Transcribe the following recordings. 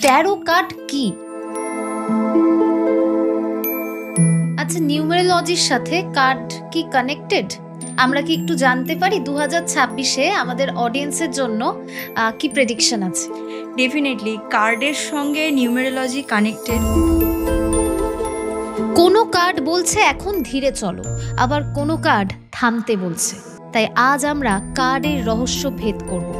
Taro card কি? আচ্ছা, নিউমেরোলজির সাথে কার্ড কি কানেক্টেড? আমরা কি একটু জানতে পারি 2026-এ আমাদের অডিয়েন্সের জন্য কি প্রেডিকশন আছে? ডেফিনেটলি কার্ডের সঙ্গে নিউমেরোলজি কানেক্টেড। কোনো কার্ড বলছে এখন ধীরে চলো, আবার কোনো কার্ড থামতে বলছে। তাই আজ আমরা কার্ডের রহস্য ভেদ করব।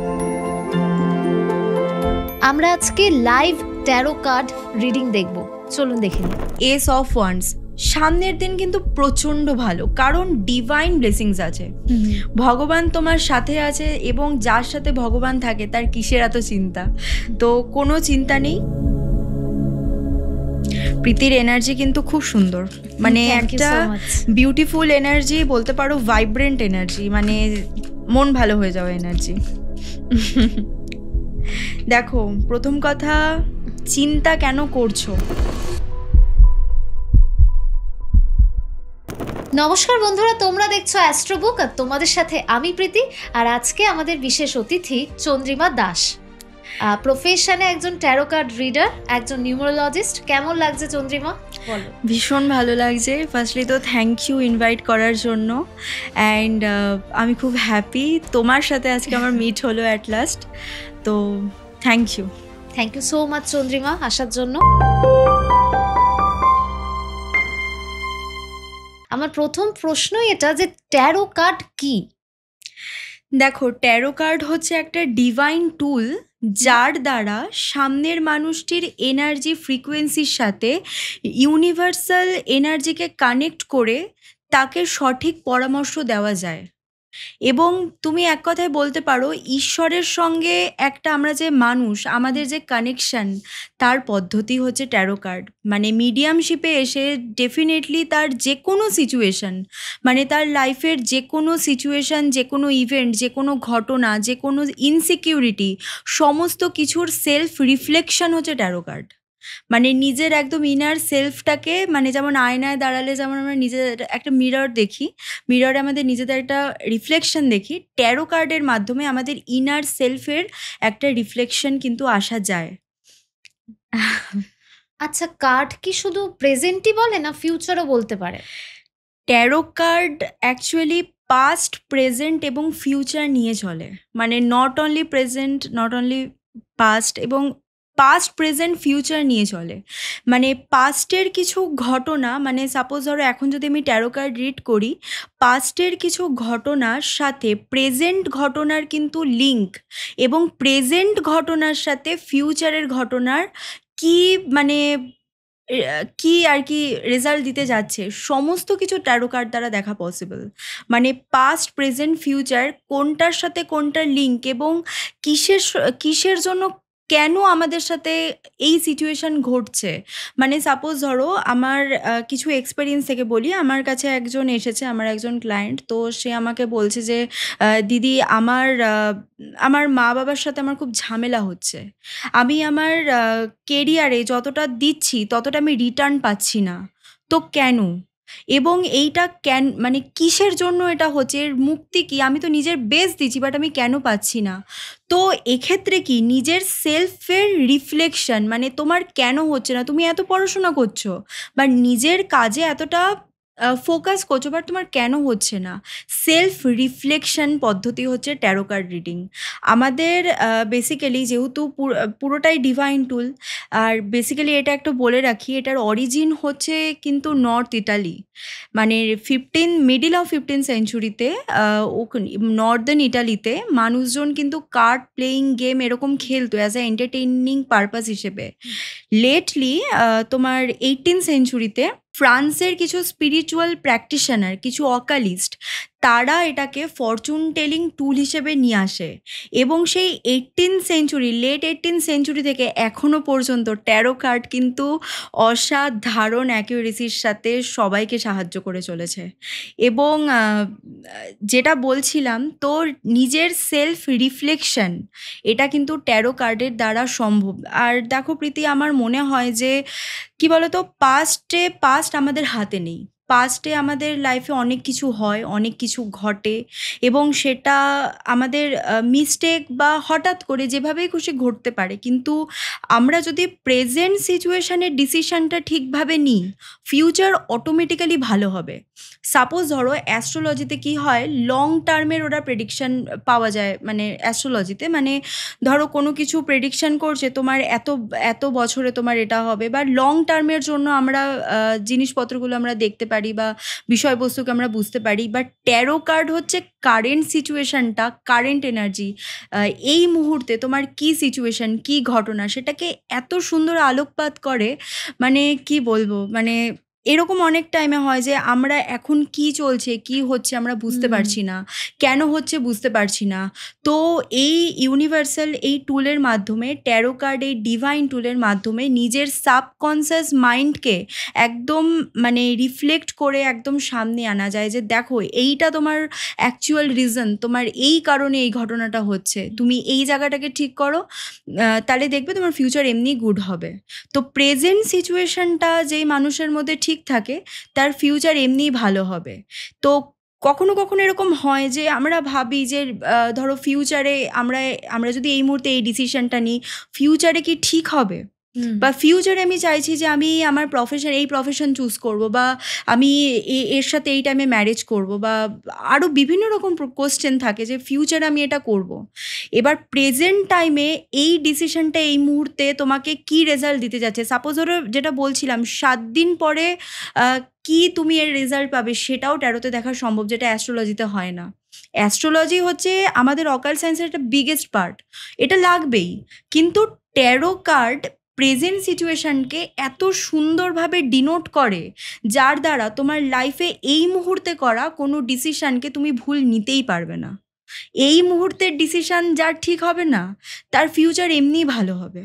আমরা আজকে লাইভ ট্যারো কার্ড রিডিং দেখব, চলুন দেখে নিই। এস অফ ওয়ান্স, সামনের দিন কিন্তু প্রচণ্ড ভালো, কারণ ডিভাইন ব্লেসিংস আছে। ভগবান তোমার সাথে আছে, এবং যার সাথে ভগবান থাকে তার কিসের এত চিন্তা? তো কোনো চিন্তা নেই। প্রীতির এনার্জি কিন্তু খুব সুন্দর, মানে একটা বিউটিফুল এনার্জি বলতে পারো, ভাইব্রেন্ট এনার্জি, মানে মন ভালো হয়ে যাওয়া এনার্জি। দেখো, প্রথম কথা, চিন্তা কেন করছো? নমস্কার বন্ধুরা, তোমরা দেখছো অ্যাস্ট্রোবুক আর তোমাদের সাথে আমি প্রীতি। আর আজকে আমাদের বিশেষ অতিথি চন্দ্রিমা দাস, প্রফেশনে একজন ট্যারো কার্ড রিডার, একজন নিউমেরোলজিস্ট। কেমন লাগছে চন্দ্রিমা, বলো? ভীষণ ভালো লাগছে। ফার্স্টলি তো থ্যাংক ইউ ইনভাইট করার জন্য, অ্যান্ড আমি খুব হ্যাপি তোমার সাথে আজকে আমার মিট হলো অ্যাট লাস্ট। তো thank you so much Chandrima আসার জন্য। আমার প্রথম প্রশ্নই এটা যে ট্যারো কার্ড কি? দেখো, ট্যারো কার্ড হচ্ছে একটা ডিভাইন টুল, যার দ্বারা সামনের মানুষটির এনার্জি ফ্রিকোয়েন্সির সাথে ইউনিভার্সাল এনার্জিকে কানেক্ট করে তাকে সঠিক পরামর্শ দেওয়া যায়। এবং তুমি এক কথায় বলতে পারো, ঈশ্বরের সঙ্গে একটা আমরা যে মানুষ, আমাদের যে কানেকশন, তার পদ্ধতি হচ্ছে ট্যারো কার্ড। মানে মিডিয়ামশিপে এসে ডেফিনেটলি তার যে কোনো সিচুয়েশন, মানে তার লাইফের যে কোনো সিচুয়েশন, যে কোনো ইভেন্ট, যে কোনো ঘটনা, যে কোনো ইনসিকিউরিটি, সমস্ত কিছুর সেলফ রিফ্লেকশন হচ্ছে ট্যারো কার্ড। মানে নিজের একদম ইনার সেলফটাকে, মানে যেমন আয়নায় দাঁড়ালে যেমন আমরা নিজের একটা মিরর দেখি, মিররে আমাদের নিজেদের একটা রিফ্লেকশন দেখি, ট্যারো কার্ডের মাধ্যমে আমাদের ইনার সেলফের একটা রিফ্লেকশন কিন্তু আসা যায়। আচ্ছা, কার্ড কি শুধু প্রেজেন্টই বলে না ফিউচারও বলতে পারে? Taro card actually past, present এবং ফিউচার নিয়ে চলে। মানে not only present, not only past, এবং পাস্ট, প্রেজেন্ট, ফিউচার নিয়ে চলে। মানে পাস্টের কিছু ঘটনা, মানে সাপোজ ধরো এখন যদি আমি ট্যারো কার্ড রিড করি, পাস্টের কিছু ঘটনার সাথে প্রেজেন্ট ঘটনার কিন্তু লিঙ্ক, এবং প্রেজেন্ট ঘটনার সাথে ফিউচারের ঘটনার কি, মানে কি আর কি রেজাল্ট দিতে যাচ্ছে, সমস্ত কিছু ট্যারো কার্ড দ্বারা দেখা পসিবল। মানে পাস্ট, প্রেজেন্ট, ফিউচার কোনটার সাথে কোনটার লিঙ্ক, এবং কিসের জন্য, কেন আমাদের সাথে এই সিচুয়েশন ঘটছে। মানে সাপোজ ধরো আমার কিছু এক্সপেরিয়েন্স থেকে বলি। আমার কাছে একজন এসেছে, আমার একজন ক্লায়েন্ট, তো সে আমাকে বলছে যে দিদি, আমার মা বাবার সাথে আমার খুব ঝামেলা হচ্ছে। আমি আমার কেরিয়ারে যতটা দিচ্ছি ততটা আমি রিটার্ন পাচ্ছি না, তো কেন? এবং এইটা মানে কিসের জন্য এটা হচ্ছে, এর মুক্তি কি? আমি তো নিজের বেস্ট দিচ্ছি, বাট আমি কেন পাচ্ছি না? তো এক্ষেত্রে কি নিজের সেলফের রিফ্লেকশন, মানে তোমার কেন হচ্ছে না? তুমি এত পড়াশোনা করছো বা নিজের কাজে এতটা ফোকাস করছো, বাট তোমার কেন হচ্ছে না? সেলফ রিফ্লেকশন পদ্ধতি হচ্ছে ট্যারো কার্ড রিডিং। আমাদের বেসিক্যালি যেহেতু পুরোটাই ডিভাইন টুল, আর বেসিক্যালি এটা একটু বলে রাখি, এটার অরিজিন হচ্ছে কিন্তু নর্থ ইটালি। মানে মিডিল অফ 15th সেঞ্চুরিতে নর্দার্ন ইটালিতে মানুষজন কিন্তু কার্ড প্লেয়িং গেম এরকম খেলতো অ্যাজ এ এন্টারটেইনিং পারপাস হিসেবে। লেটলি তোমার 18th সেঞ্চুরিতে ফ্রান্সের কিছু স্পিরিচুয়াল প্র্যাকটিশনার, কিছু অকালিস্ট, তারা এটাকে ফরচুন টেলিং টুল হিসেবে নিয়ে আসে। এবং সেই লেট 18th সেঞ্চুরি থেকে এখনও পর্যন্ত ট্যারো কার্ড কিন্তু অসাধারণ অ্যাকিউরেসির সাথে সবাইকে সাহায্য করে চলেছে। এবং যেটা বলছিলাম, তোর নিজের সেলফ রিফ্লেকশন, এটা কিন্তু ট্যারো কার্ডের দ্বারা সম্ভব। আর দেখো প্রীতি, আমার মনে হয় যে কি বলতো, পাস্ট আমাদের হাতে নেই, পাস্টে আমাদের লাইফে অনেক কিছু হয়, অনেক কিছু ঘটে এবং সেটা আমাদের মিস্টেক বা হঠাৎ করে যেভাবেই খুশি ঘটতে পারে। কিন্তু আমরা যদি প্রেজেন্ট সিচুয়েশনের ডিসিশনটা ঠিকভাবে নিই, ফিউচার অটোমেটিক্যালি ভালো হবে। সাপোজ ধরো অ্যাস্ট্রোলজিতে কি হয়, লং টার্মের ওরা প্রেডিকশন পাওয়া যায়, মানে অ্যাস্ট্রোলজিতে মানে ধরো কোনো কিছু প্রেডিকশন করছে তোমার এত এত বছরে তোমার এটা হবে, বা লং টার্মের জন্য আমরা জিনিসপত্রগুলো আমরা দেখতে পারি বা বিষয়বস্তুকে আমরা বুঝতে পারি। বা ট্যারো কার্ড হচ্ছে কারেন্ট সিচুয়েশনটা, কারেন্ট এনার্জি, এই মুহূর্তে তোমার কি সিচুয়েশন, কি ঘটনা, সেটাকে এত সুন্দর আলোকপাত করে, মানে কি বলবো, মানে এরকম অনেক টাইমে হয় যে আমরা এখন কি চলছে, কি হচ্ছে আমরা বুঝতে পারছি না, কেন হচ্ছে বুঝতে পারছি না। তো এই ইউনিভার্সাল এই টুলের মাধ্যমে, ট্যারো কার্ড এই ডিভাইন টুলের মাধ্যমে নিজের সাবকনসিয়াস মাইন্ডকে একদম মানে রিফ্লেক্ট করে একদম সামনে আনা যায় যে দেখো এইটা তোমার অ্যাকচুয়াল রিজন, তোমার এই কারণে এই ঘটনাটা হচ্ছে, তুমি এই জায়গাটাকে ঠিক করো, তাহলে দেখবে তোমার ফিউচার এমনি গুড হবে। তো প্রেজেন্ট সিচুয়েশনটা যেই মানুষের মধ্যে ঠিক থাকে তার ফিউচার এমনিই ভালো হবে। তো কখনো কখনো এরকম হয় যে আমরা ভাবি যে ধরো ফিউচারে আমরা আমরা যদি এই মুহূর্তে এই ডিসিশনটা নিই, ফিউচারে কি ঠিক হবে, বা ফিউচারে আমি চাইছি যে আমি আমার এই প্রফেশন চুজ করব, বা আমি এর সাথে এই টাইমে ম্যারেজ করব, বা আরও বিভিন্ন রকম কোশ্চেন থাকে যে ফিউচারে আমি এটা করব। এবার প্রেজেন্ট টাইমে এই ডিসিশনটা এই মুহূর্তে তোমাকে কি রেজাল্ট দিতে যাচ্ছে, সাপোজ ধরো যেটা বলছিলাম 7 দিন পরে কি তুমি এর রেজাল্ট পাবে সেটাও ট্যারোতে দেখা সম্ভব, যেটা অ্যাস্ট্রোলজিতে হয় না। অ্যাস্ট্রোলজি হচ্ছে আমাদের অকাল্ট সায়েন্সের একটা বিগেস্ট পার্ট, এটা লাগবেই। কিন্তু ট্যারো কার্ড প্রেজেন্ট সিচুয়েশনকে এত সুন্দরভাবে ডিনোট করে, যার দ্বারা তোমার লাইফে এই মুহূর্তে করা কোনো ডিসিশনকে তুমি ভুল নিতেই পারবে না। এই মুহূর্তের ডিসিশন যার ঠিক হবে না তার ফিউচার এমনিই ভালো হবে।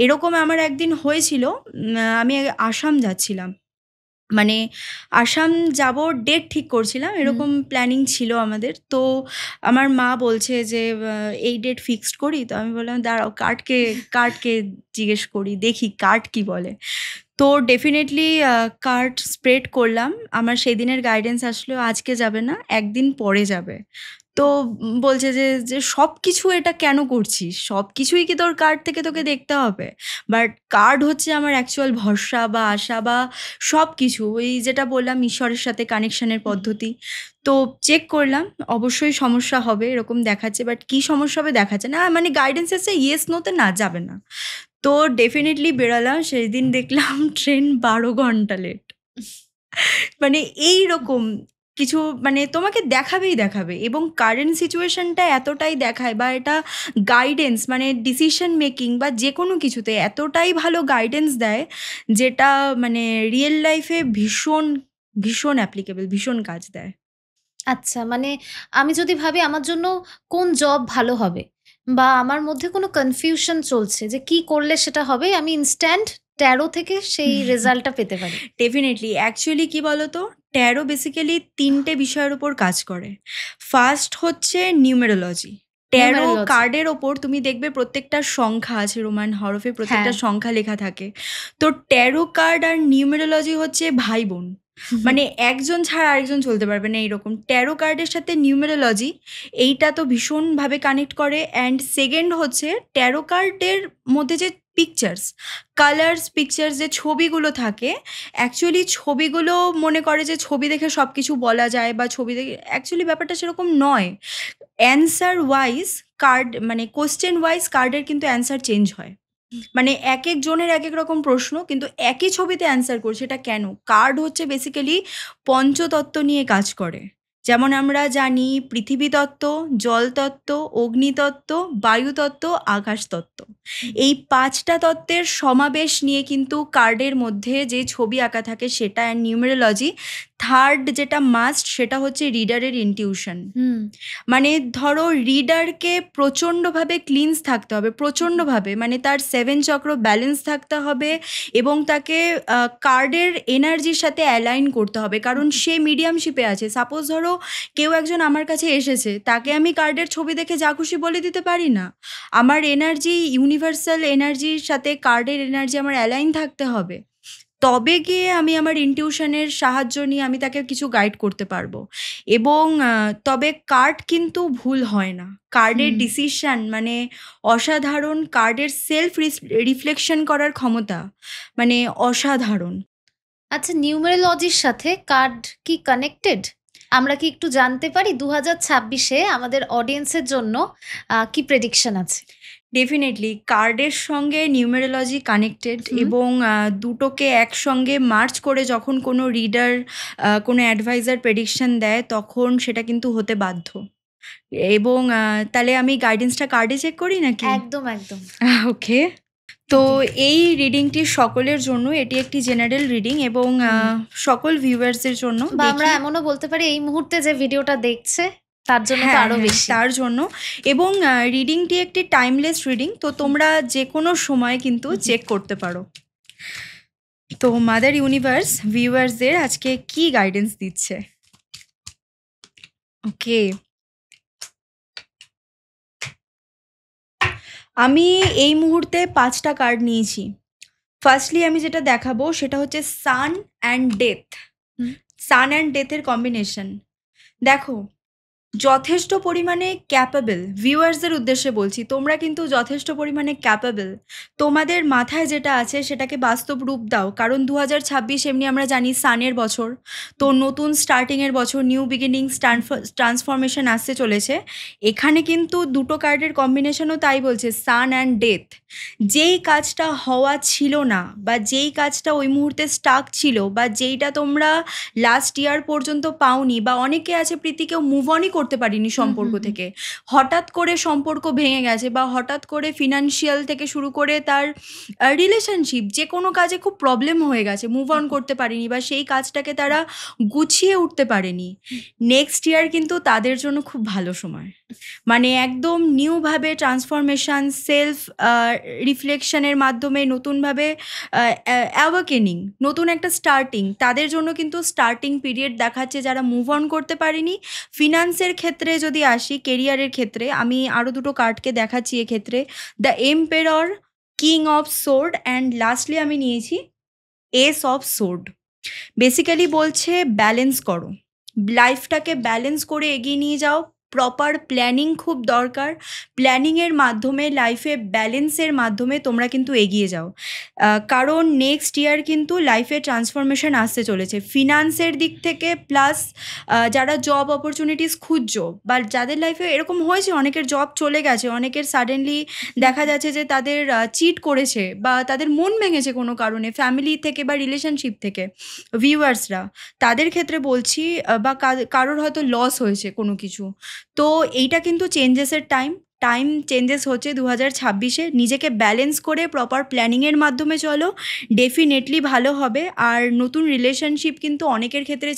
এরকম আমার একদিন হয়েছিল, আমি আসাম যাচ্ছিলাম, মানে আসাম যাব ডেট ঠিক করছিলাম, এরকম প্ল্যানিং ছিল আমাদের। তো আমার মা বলছে যে এই ডেট ফিক্সড করি। তো আমি বললাম দাঁড়াও কার্ডকে জিজ্ঞেস করি, দেখি কার্ড কি বলে। তো ডেফিনেটলি কার্ড স্প্রেড করলাম, আমার সেই দিনের গাইডেন্স আসলো আজকে যাবে না, একদিন পরে যাবে। তো বলছে যে সব কিছু এটা কেন করছিস, সব কিছুই কি তোর কার্ড থেকে তোকে দেখতে হবে? বাট কার্ড হচ্ছে আমার অ্যাকচুয়াল ভরসা বা আশা বা সব কিছু, ওই যেটা বললাম ঈশ্বরের সাথে কানেকশনের পদ্ধতি। তো চেক করলাম, অবশ্যই সমস্যা হবে এরকম দেখাচ্ছে, বাট কি সমস্যা হবে দেখাচ্ছে না, মানে গাইডেন্স আছে ইয়েস নোতে না যাবে না। তো ডেফিনেটলি বেরালাম, সেই দিন দেখলাম ট্রেন 12 ঘন্টা লেট। মানে এই রকম কিছু মানে তোমাকে দেখাবে, এবং কারেন্ট সিচুয়েশনটা এতটাই দেখায়, বা এটা গাইডেন্স মানে ডিসিশন মেকিং বা যে কোনো কিছুতে এতটাই ভালো গাইডেন্স দেয়, যেটা মানে রিয়েল লাইফে ভীষণ ভীষণ অ্যাপ্লিকেবল, ভীষণ কাজ দেয়। আচ্ছা, মানে আমি যদি ভাবি আমার জন্য কোন জব ভালো হবে, বা আমার মধ্যে কোনো কনফিউশন চলছে যে কি করলে সেটা হবে, আমি ইনস্ট্যান্ট ট্যারো থেকে সেই রেজাল্টটা পেতে পারি। ডেফিনেটলি, অ্যাকচুয়ালি কি বলতো, ট্যারো বেসিক্যালি 3টে বিষয়ের উপর কাজ করে। ফার্স্ট হচ্ছে নিউমেরোলজি। Taro Numerology। কার্ডের ওপর তুমি দেখবে প্রত্যেকটা সংখ্যা আছে, রোমান হরফে প্রত্যেকটা হ্যাঁ। সংখ্যা লেখা থাকে। তো ট্যারো কার্ড আর নিউমেরোলজি হচ্ছে ভাই বোন, মানে একজন ছাড়া আরেকজন চলতে পারবে না এইরকম। ট্যারো কার্ডের সাথে নিউমেরোলজি এইটা তো ভীষণভাবে কানেক্ট করে। অ্যান্ড সেকেন্ড হচ্ছে ট্যারো কার্ডের মধ্যে যে পিকচার্স, কালার্স, পিকচার্স যে ছবিগুলো থাকে, অ্যাকচুয়ালি ছবিগুলো মনে করে যে ছবি দেখে সব কিছু বলা যায়, বা ছবি দেখে অ্যাকচুয়ালি ব্যাপারটা সেরকম নয়। অ্যান্সার ওয়াইজ কার্ড মানে কোশ্চেন ওয়াইজ কার্ডের কিন্তু অ্যান্সার চেঞ্জ হয়। মানে এক এক জনের এক এক রকম প্রশ্ন, কিন্তু একই ছবিতে অ্যান্সার করছে, এটা কেন? কার্ড হচ্ছে বেসিক্যালি পঞ্চতত্ত্ব নিয়ে কাজ করে। যেমন আমরা জানি পৃথিবী তত্ত্ব, জল তত্ত্ব, অগ্নিতত্ত্ব, বায়ুতত্ত্ব, আকাশ তত্ত্ব, এই 5টা তত্ত্বের সমাবেশ নিয়ে কিন্তু কার্ডের মধ্যে যে ছবি আঁকা থাকে সেটা। অ্যান্ড নিউমেরোলজি থার্ড যেটা মাস্ট, সেটা হচ্ছে রিডারের ইনটিউশন। মানে ধরো রিডারকে প্রচণ্ডভাবে ক্লিনস থাকতে হবে, প্রচণ্ডভাবে, মানে তার 7 চক্র ব্যালেন্স থাকতে হবে, এবং তাকে কার্ডের এনার্জির সাথে অ্যালাইন করতে হবে, কারণ সে মিডিয়ামশিপে আছে। সাপোজ ধরো কেউ একজন আমার কাছে এসেছে, তাকে আমি কার্ডের ছবি দেখে যা খুশি বলে দিতে পারি না। আমার এনার্জি, ইউনিভার্সাল এনার্জির সাথে কার্ডের এনার্জি আমার অ্যালাইন থাকতে হবে। তবে গিয়ে আমি আমার ইনটিউশনের সাহায্য নিয়ে আমি তাকে কিছু গাইড করতে পারবো। এবং তবে কার্ড কিন্তু ভুল হয় না। কার্ডের হুম। ডিসিশন মানে অসাধারণ। কার্ডের সেলফ রিফ্লেকশন করার ক্ষমতা মানে অসাধারণ। আচ্ছা, নিউমেরোলজির সাথে কার্ড কি কানেক্টেড? আমরা কি একটু জানতে পারি 2026-এ আমাদের অডিয়েন্সের জন্য কি প্রেডিকশন আছে? ডেফিনেটলি কার্ডের সঙ্গে নিউমেরোলজি কানেক্টেড হুম। এবং দুটোকে একসঙ্গে মার্চ করে যখন কোনো রিডার কোনো অ্যাডভাইজার প্রেডিকশন দেয় তখন সেটা কিন্তু হতে বাধ্য। এবং তাহলে আমি গাইডেন্সটা কার্ডে চেক করি নাকি? একদম, একদম। ওকে। তো এই রিডিংটি সকলের জন্য, এটি একটি জেনারেল রিডিং এবং সকল ভিউয়ার্সদের জন্য। বা আমরা দেখি এমনও বলতে পারি এই মুহূর্তে যে ভিডিওটা দেখছে তার জন্য তো হ্যাঁ, আরো হ্যাঁ, বেশি। তার জন্য। এবং রিডিংটি একটি টাইমলেস রিডিং, তো তোমরা যে কোনো সময় কিন্তু চেক করতে পারো। তো মাদার ইউনিভার্স ভিউয়ার্সদের আজকে কি গাইডেন্স দিচ্ছে? ওকে, আমি এই মুহূর্তে 5টা কার্ড নিয়েছি। ফার্স্টলি আমি যেটা দেখাবো সেটা হচ্ছে সান অ্যান্ড ডেথ। হুম। সান অ্যান্ড ডেথের কম্বিনেশন দেখো, যথেষ্ট পরিমাণে ক্যাপেবল। ভিউয়ার্সদের উদ্দেশ্যে বলছি, তোমরা কিন্তু যথেষ্ট পরিমাণে ক্যাপেবল। তোমাদের মাথায় যেটা আছে সেটাকে বাস্তব রূপ দাও, কারণ 2026 এমনি আমরা জানি সানের বছর। তো নতুন স্টার্টিংয়ের বছর, নিউ বিগিনিং, ট্রান্সফরমেশন আসতে চলেছে। এখানে কিন্তু দুটো কার্ডের কম্বিনেশনও তাই বলছে, সান অ্যান্ড ডেথ। যেই কাজটা হওয়া ছিল না, বা যেই কাজটা ওই মুহূর্তে স্টাক ছিল, বা যেইটা তোমরা লাস্ট ইয়ার পর্যন্ত পাওনি, বা অনেকে আছে প্রীতিকেও মুভ অনই করতে পারিনি সম্পর্ক থেকে। হঠাৎ করে সম্পর্ক ভেঙে গেছে, বা হঠাৎ করে ফিনান্সিয়াল থেকে শুরু করে তার রিলেশনশিপ, যে কোনো কাজে খুব প্রবলেম হয়ে গেছে, মুভ অন করতে পারেনি, বা সেই কাজটাকে তারা গুছিয়ে উঠতে পারেনি। নেক্সট ইয়ার কিন্তু তাদের জন্য খুব ভালো সময়। মানে একদম নিউভাবে ট্রান্সফরমেশন, সেলফ রিফ্লেকশনের মাধ্যমে নতুনভাবে অ্যাওয়াকেনিং, নতুন একটা স্টার্টিং, তাদের জন্য কিন্তু স্টার্টিং পিরিয়ড দেখাচ্ছে যারা মুভ অন করতে পারেনি। ফিনান্সের ক্ষেত্রে যদি আসি, কেরিয়ারের ক্ষেত্রে আমি আরও দুটো কার্ডকে দেখাচ্ছি এক্ষেত্রে, the emperor, king of sword, and lastly আমি নিয়েছি এস অফ সোর্ড। বেসিক্যালি বলছে ব্যালেন্স করো, লাইফটাকে ব্যালেন্স করে এগিয়ে নিয়ে যাও। প্রপার প্ল্যানিং খুব দরকার। প্ল্যানিংয়ের মাধ্যমে, লাইফে ব্যালেন্সের মাধ্যমে তোমরা কিন্তু এগিয়ে যাও, কারণ নেক্সট ইয়ার কিন্তু লাইফে ট্রান্সফরমেশন আসতে চলেছে ফিনান্সের দিক থেকে। প্লাস যারা জব অপরচুনিটিস খুঁজছো, বা যাদের লাইফে এরকম হয়েছে অনেকের জব চলে গেছে, অনেকের সাডেনলি দেখা যাচ্ছে যে তাদের চিট করেছে, বা তাদের মন ভেঙেছে কোনো কারণে, ফ্যামিলি থেকে বা রিলেশনশিপ থেকে, ভিউয়ার্সরা তাদের ক্ষেত্রে বলছি, বা কারোর হয়তো লস হয়েছে কোনো কিছু। তো এইটা কিন্তু চেঞ্জেসের টাইম চেঞ্জেস হচ্ছে 2026-এ। নিজেকে ব্যালেন্স করে প্রপার প্ল্যানিংয়ের মাধ্যমে চলো, ডেফিনেটলি ভালো হবে। আর নতুন রিলেশনশিপ কিন্তু অনেকের ক্ষেত্রে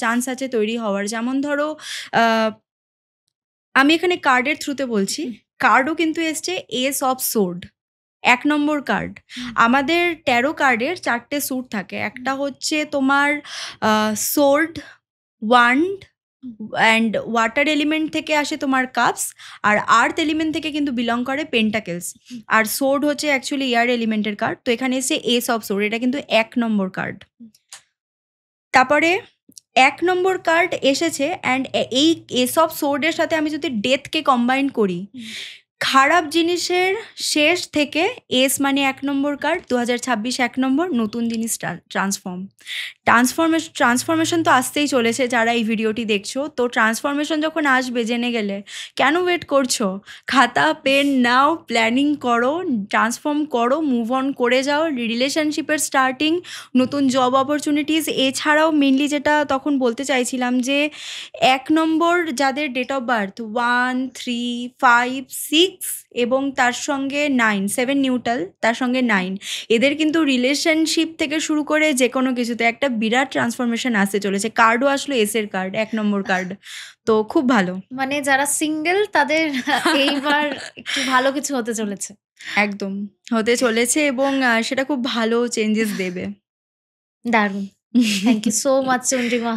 চান্স আছে তৈরি হওয়ার। যেমন ধরো, আমি এখানে কার্ডের থ্রুতে বলছি, কার্ডও কিন্তু এসছে S of sword, 1 number card. আমাদের ট্যারো কার্ডের 4টে স্যুট থাকে। একটা হচ্ছে তোমার sword, wand, and water element থেকে আসে তোমার কাপস, আর আর্থ এলিমেন্ট থেকে কিন্তু বিলং করে পেন্টাকেলস। আর সোর্ড হচ্ছে অ্যাকচুয়ালি এয়ার এলিমেন্টের কার্ড। তো এখানে এসে এস অফ সোর্ড, এটা কিন্তু 1 নম্বর কার্ড। তারপরে 1 নম্বর কার্ড এসেছে, অ্যান্ড এই এস অফ সোর্ডের সাথে আমি যদি ডেথকে কম্বাইন করি, খারাপ জিনিসের শেষ থেকে এস মানে 1 নম্বর কার্ড, 2026 1 নম্বর, নতুন জিনিস ট্রান্সফরমেশন তো আসতেই চলেছে। যারা এই ভিডিওটি দেখছো, তো ট্রান্সফরমেশন যখন আসবে জেনে গেলে, কেন ওয়েট করছো? খাতা পেন নাও, প্ল্যানিং করো, ট্রান্সফর্ম করো, মুভ অন করে যাও। রিলেশনশিপের স্টার্টিং, নতুন জব অপরচুনিটিস। এছাড়াও মেনলি যেটা তখন বলতে চাইছিলাম যে 1 নম্বর যাদের ডেট অফ বার্থ 1, 3, 5, 6 এবং তার সঙ্গে 9, 7 নিউট্রাল, তার সঙ্গে 9, এদের কিন্তু রিলেশনশিপ থেকে শুরু করে যে কোনো কিছুতে একটা বিরাট ট্রান্সফরমেশন আসতে চলেছে। কার্ডও আসলো এসের কার্ড, 1 নম্বর কার্ড। তো খুব ভালো। মানে যারা সিঙ্গেল তাদের এইবার একটু ভালো কিছু হতে চলেছে। একদম হতে চলেছে, এবং সেটা খুব ভালো চেঞ্জেস দেবে। দারুণ। Thank you so much Chandrima.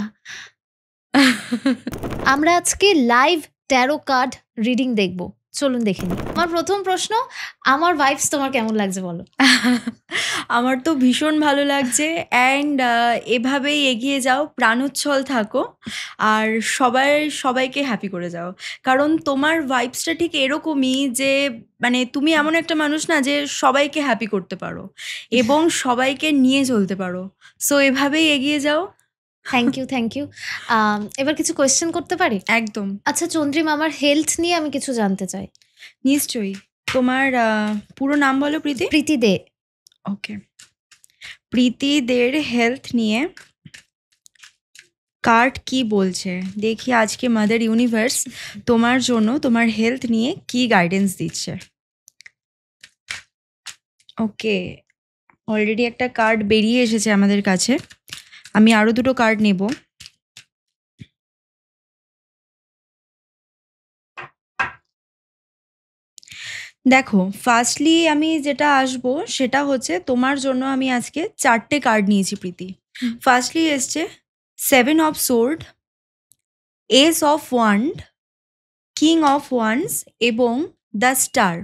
আমরা আজকে লাইভ ট্যারো কার্ড রিডিং দেখব, চলুন দেখে নিই। আমার প্রথম প্রশ্ন, আমার ভাইবস তোমার কেমন লাগছে বলো? আমার তো ভীষণ ভালো লাগছে অ্যান্ড এভাবেই এগিয়ে যাও, প্রাণোচ্ছল থাকো আর সবাইকে হ্যাপি করে যাও। কারণ তোমার ভাইবসটা ঠিক এরকমই যে মানে তুমি এমন একটা মানুষ না যে সবাইকে হ্যাপি করতে পারো এবং সবাইকে নিয়ে চলতে পারো। সো এভাবেই এগিয়ে যাও। Thank you. এবার কিছু কোয়েশ্চেন করতে পারি? একদম, আচ্ছা চন্দ্রিমা, আমার হেলথ নিয়ে আমি কিছু জানতে চাই। নিশ্চয়ই। তোমার পুরো নাম বলো? প্রীতি। প্রীতি দে। ওকে, প্রীতিদের হেলথ নিয়ে কার্ড কি বলছে দেখি আজকে মাদার ইউনিভার্স তোমার জন্য তোমার হেলথ নিয়ে কি গাইডেন্স দিচ্ছে। ওকে, অলরেডি একটা কার্ড বেরিয়ে এসেছে আমাদের কাছে, আমি আরো দুটো কার্ড নেব। দেখো, ফার্স্টলি আমি যেটা আসবো সেটা হচ্ছে তোমার জন্য আমি আজকে 4টে কার্ড নিয়েছি প্রীতি। ফার্স্টলি এসছে 7 of sword, S of wand, king of wands এবং দ্য স্টার।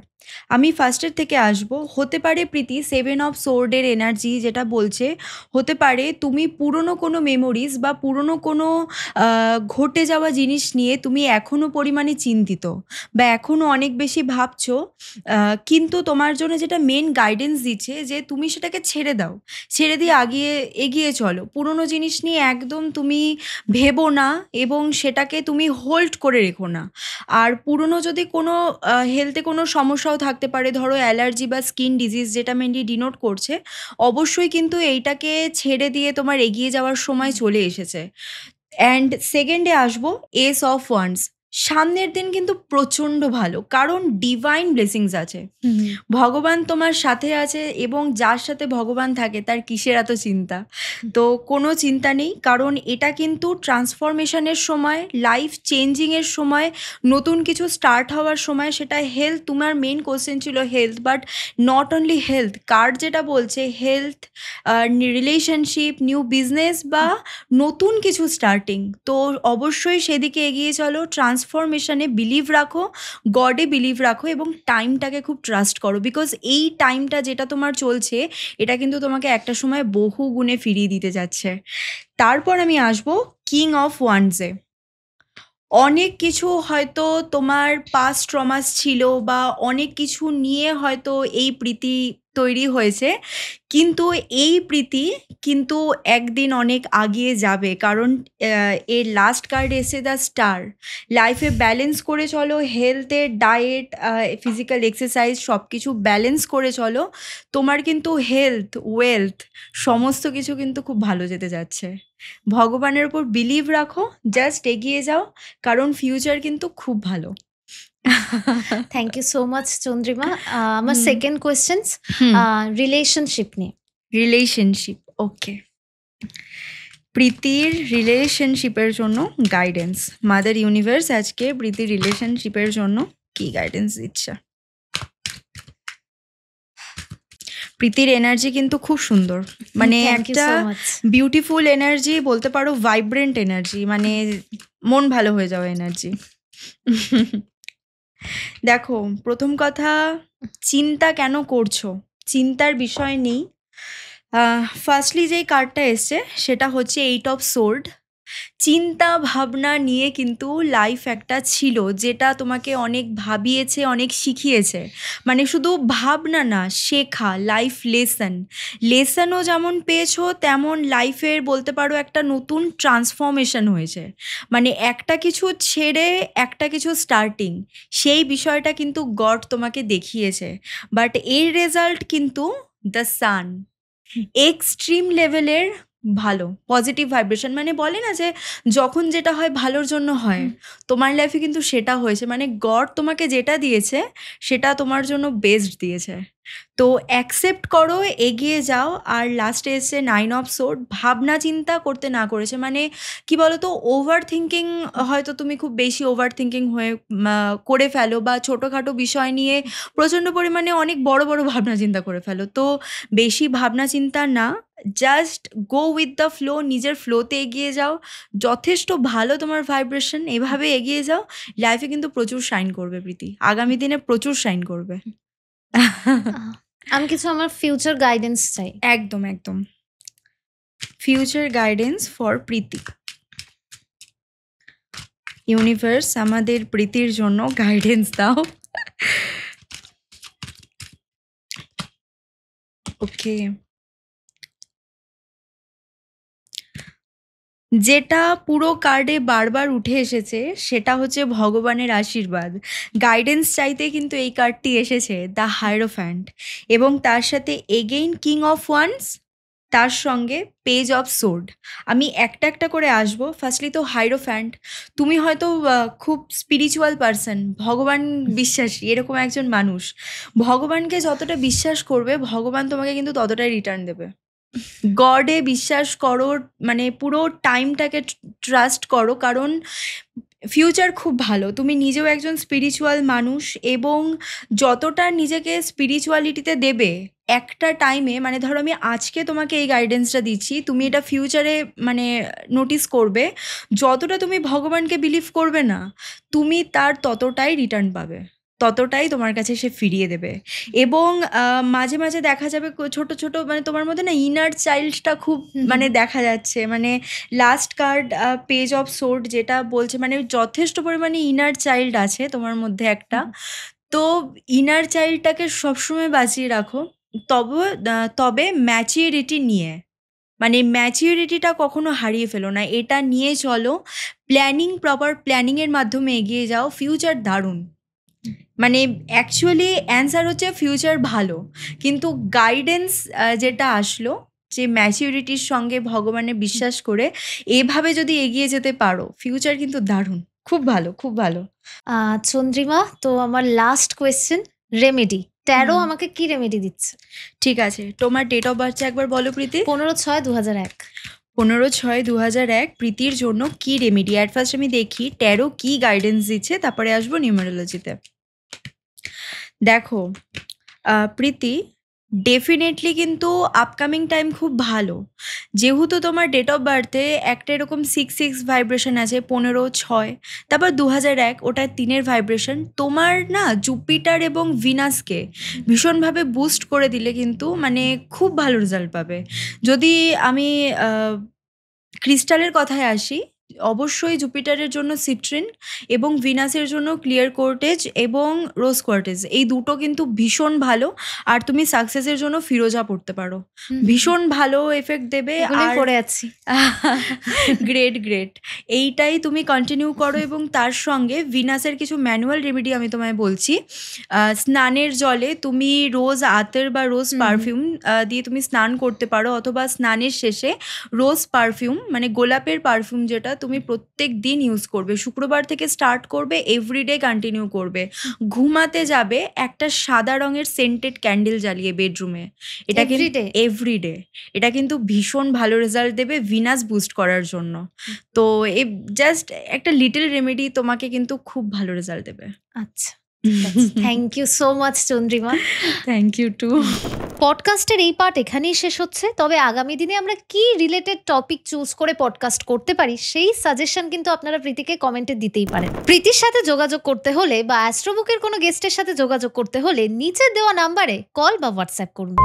আমি ফার্স্টের থেকে আসবো। হতে পারে প্রীতি 7 অফ সোর্ডের এনার্জি যেটা বলছে, হতে পারে তুমি পুরনো কোনো মেমোরিজ বা পুরনো কোনো ঘটে যাওয়া জিনিস নিয়ে তুমি এখনও পরিমাণে চিন্তিত বা এখনও অনেক বেশি ভাবছো, কিন্তু তোমার জন্য যেটা মেন গাইডেন্স দিচ্ছে যে তুমি সেটাকে ছেড়ে দাও, ছেড়ে দিয়ে এগিয়ে চলো। পুরনো জিনিস নিয়ে একদম তুমি ভেবো না এবং সেটাকে তুমি হোল্ড করে রেখো না। আর পুরনো যদি কোনো হেলথে কোনো সমস্যাও থাকতে পারে, ধরো অ্যালার্জি বা স্কিন ডিজিজ যেটা মেনলি ডিনোট করছে, অবশ্যই কিন্তু এইটাকে ছেড়ে দিয়ে তোমার এগিয়ে যাওয়ার সময় চলে এসেছে। অ্যান্ড সেকেন্ডে আসবো এস অফ ওয়ান্স। সামনের দিন কিন্তু প্রচণ্ড ভালো, কারণ ডিভাইন ব্লেসিংস আছে, ভগবান তোমার সাথে আছে এবং যার সাথে ভগবান থাকে তার কিসের এত চিন্তা। তো কোনো চিন্তা নেই, কারণ এটা কিন্তু ট্রান্সফরমেশনের সময়, লাইফ চেঞ্জিংয়ের সময়, নতুন কিছু স্টার্ট হওয়ার সময়। সেটা হেলথ, তোমার মেন কোশ্চেন ছিল health, but not only health, card যেটা বলছে হেলথ, রিলেশনশিপ, নিউ বিজনেস বা নতুন কিছু স্টার্টিং। তো অবশ্যই সেদিকে এগিয়ে চলো, ট্রান্সফরমেশনে বিলিভ রাখো, গডে বিলিভ রাখো এবং টাইমটাকে খুব ট্রাস্ট করো, বিকজ এই টাইমটা যেটা তোমার চলছে এটা কিন্তু তোমাকে একটা সময় বহু গুণে ফিরিয়ে দিতে যাচ্ছে। তারপর আমি আসবো কিং অফ ওয়ান্ডসে। অনেক কিছু হয়তো তোমার পাস্ট ট্রমাস ছিল বা অনেক কিছু নিয়ে হয়তো এই প্রীতি তৈরি হয়েছে, কিন্তু এই প্রীতি কিন্তু একদিন অনেক আগিয়ে যাবে, কারণ এর লাস্ট কার্ড এসে দ্য স্টার। লাইফে ব্যালেন্স করে চলো, হেলথে, ডায়েট, ফিজিক্যাল এক্সারসাইজ সব কিছু ব্যালেন্স করে চলো। তোমার কিন্তু হেলথ, ওয়েলথ সমস্ত কিছু কিন্তু খুব ভালো যেতে যাচ্ছে। ভগবানের উপর বিলিভ রাখো, জাস্ট এগিয়ে যাও, কারণ ফিউচার কিন্তু খুব ভালো। Thank you so much Chandrima. আমার হুম। সেকেন্ড কোয়েশ্চেন রিলেশনশিপ নিয়ে। Relationship, okay. প্রীতির রিলেশনশিপের জন্য গাইডেন্স, মাদার ইউনিভার্স আজকে প্রীতির রিলেশনশিপের জন্য কি গাইডেন্স দিচ্ছে। প্রীতির এনার্জি কিন্তু খুব সুন্দর, মানে Thank you একটা so much. বিউটিফুল এনার্জি, বলতে পারো ভাইব্রেন্ট এনার্জি, মানে মন ভালো হয়ে যাওয়া এনার্জি। দেখো, প্রথম কথা, চিন্তা কেন করছো? চিন্তার বিষয় নেই। ফার্স্টলি যেই কার্ডটা এসছে সেটা হচ্ছে 8 অফ সোর্ড। চিন্তা ভাবনা নিয়ে কিন্তু লাইফ একটা ছিল যেটা তোমাকে অনেক ভাবিয়েছে, অনেক শিখিয়েছে। মানে শুধু ভাবনা না, শেখা, লাইফ লেসনও যেমন পেয়েছো, তেমন লাইফের বলতে পারো একটা নতুন ট্রান্সফরমেশন হয়েছে। মানে একটা কিছু ছেড়ে একটা কিছু স্টার্টিং, সেই বিষয়টা কিন্তু গড তোমাকে দেখিয়েছে। বাট এর রেজাল্ট কিন্তু দ্য সান, এক্সট্রিম লেভেলের ভালো, পজিটিভ ভাইব্রেশন। মানে বলে না যে যখন যেটা হয় ভালোর জন্য হয়, তোমার লাইফে কিন্তু সেটা হয়েছে। মানে গড তোমাকে যেটা দিয়েছে সেটা তোমার জন্য বেস্ট দিয়েছে। তো অ্যাকসেপ্ট করো, এগিয়ে যাও। আর লাস্টে এসে 9 অফ সোর্ড, ভাবনা চিন্তা করতে না করেছে। মানে কি বলতো, ওভার থিঙ্কিং, হয়তো তুমি খুব বেশি ওভার থিঙ্কিং হয়ে করে ফেলো, বা ছোটোখাটো বিষয় নিয়ে প্রচণ্ড পরিমাণে অনেক বড় বড় ভাবনা চিন্তা করে ফেলো। তো বেশি ভাবনা চিন্তা না, just go with the flow, নিজের ফ্লোতে এগিয়ে যাও। যথেষ্ট ভালো তোমার ভাইব্রেশন, এভাবে এগিয়ে যাও। লাইফে কিন্তু প্রচুর শাইন করবে প্রীতি, আগামী দিনে প্রচুর শাইন করবে। আমি কিছু আমার ফিউচার গাইডেন্স চাই। একদম একদম, future guidance for Priti. Universe আমাদের প্রীতির জন্য গাইডেন্স দাও। ওকে, যেটা পুরো কার্ডে বারবার উঠে এসেছে সেটা হচ্ছে ভগবানের আশীর্বাদ। গাইডেন্স চাইতে কিন্তু এই কার্ডটি এসেছে, দ্য হায়েরোফ্যান্ট, এবং তার সাথে এগেইন কিং অফ ওয়ান্স, তার সঙ্গে পেজ অফ সোর্ড। আমি একটা একটা করে আসবো। ফার্স্টলি তো হায়েরোফ্যান্ট, তুমি হয়তো খুব স্পিরিচুয়াল পারসন, ভগবান বিশ্বাসী এরকম একজন মানুষ। ভগবানকে যতটা বিশ্বাস করবে ভগবান তোমাকে কিন্তু ততটাই রিটার্ন দেবে। গডে বিশ্বাস করো, মানে পুরো টাইমটাকে ট্রাস্ট করো, কারণ ফিউচার খুব ভালো। তুমি নিজেও একজন স্পিরিচুয়াল মানুষ, এবং যতটা নিজেকে স্পিরিচুয়ালিটিতে দেবে একটা টাইমে, মানে ধরো আমি আজকে তোমাকে এই গাইডেন্সটা দিচ্ছি, তুমি এটা ফিউচারে মানে নোটিস করবে, যতটা তুমি ভগবানকে বিলিভ করবে না, তুমি তার ততটাই রিটার্ন পাবে, ততটাই তোমার কাছে সে ফিরিয়ে দেবে। এবং মাঝে মাঝে দেখা যাবে ছোট ছোট, মানে তোমার মধ্যে না ইনার চাইল্ডটা খুব মানে দেখা যাচ্ছে। মানে last card page of sword যেটা বলছে, মানে যথেষ্ট পরিমাণে ইনার চাইল্ড আছে তোমার মধ্যে একটা। তো ইনার চাইল্ডটাকে সবসময় বাঁচিয়ে রাখো, তবে ম্যাচিউরিটি নিয়ে, মানে ম্যাচিউরিটিটা কখনো হারিয়ে ফেলো না, এটা নিয়ে চলো। প্ল্যানিং, প্রপার প্ল্যানিংয়ের মাধ্যমে এগিয়ে যাও, ফিউচার দারুণ। মানে অ্যাকচুয়ালি অ্যান্সার হচ্ছে ফিউচার ভালো, কিন্তু গাইডেন্স যেটা আসলো যে ম্যাচিউরিটির সঙ্গে ভগবানে বিশ্বাস করে এভাবে যদি এগিয়ে যেতে পারো, ফিউচার কিন্তু দারুণ, খুব ভালো, খুব ভালো। চন্দ্রিমা, তো আমার লাস্ট কোয়েশ্চেন, রেমেডি, ট্যারো আমাকে কি রেমেডি দিচ্ছে? ঠিক আছে, তোমার ডেট অফ বার্থ একবার বলো প্রীতি। 15/6/2001। 15/6/2001 প্রীতির জন্য কি রেমেডি? অ্যাট ফার্স্ট আমি দেখি ট্যারো কি গাইডেন্স দিচ্ছে, তারপরে আসবো নিউমেরোলজিতে। দেখো প্রীতি, ডেফিনেটলি কিন্তু আপকামিং টাইম খুব ভালো, যেহেতু তোমার ডেট অফ বার্থে একটা এরকম 6 ভাইব্রেশন আছে, 15/6, তারপর 2001, ওটা 3 ভাইব্রেশন। তোমার না জুপিটার এবং ভিনাসকে ভীষণভাবে বুস্ট করে দিলে কিন্তু মানে খুব ভালো রেজাল্ট পাবে। যদি আমি ক্রিস্টালের কথায় আসি, অবশ্যই জুপিটারের জন্য সিট্রিন এবং ভিনাসের জন্য ক্লিয়ার কোর্টেজ এবং রোজ কোয়ার্টেজ, এই দুটো কিন্তু ভীষণ ভালো। আর তুমি সাকসেসের জন্য ফিরোজা পড়তে পারো, ভীষণ ভালো এফেক্ট দেবে। আর পড়ে আছি। গ্রেট গ্রেট, এইটাই তুমি কন্টিনিউ করো। এবং তার সঙ্গে ভিনাসের কিছু ম্যানুয়াল রেমেডি আমি তোমায় বলছি। স্নানের জলে তুমি রোজ আতর বা রোজ পারফিউম দিয়ে তুমি স্নান করতে পারো, অথবা স্নানের শেষে রোজ পারফিউম, মানে গোলাপের পারফিউম, যেটা তুমি প্রত্যেক দিন ইউজ করবে, শুক্রবার থেকে স্টার্ট করবে, এভরিডে কন্টিনিউ করবে। ঘুমাতে যাবে একটা সাদা রঙের সেন্টেড ক্যান্ডেল জ্বালিয়ে বেডরুমে, এটা কিন্তু এভরিডে, এটা কিন্তু ভীষণ ভালো রেজাল্ট দেবে ভিনাস বুস্ট করার জন্য। তো এই জাস্ট একটা লিটল রেমেডি তোমাকে কিন্তু খুব ভালো রেজাল্ট দেবে। আচ্ছা, thank you so much Chandrima. Thank you too. পডকাস্টের এই পার্ট এখানেই শেষ হচ্ছে, তবে আগামী দিনে আমরা কি রিলেটেড টপিক চুজ করে পডকাস্ট করতে পারি সেই সাজেশন কিন্তু আপনারা প্রীতিকে কমেন্টে দিতেই পারেন। প্রীতির সাথে যোগাযোগ করতে হলে বা অ্যাস্ট্রোবুকের কোনো গেস্টের সাথে যোগাযোগ করতে হলে নিচে দেওয়া নাম্বারে কল বা হোয়াটসঅ্যাপ করুন।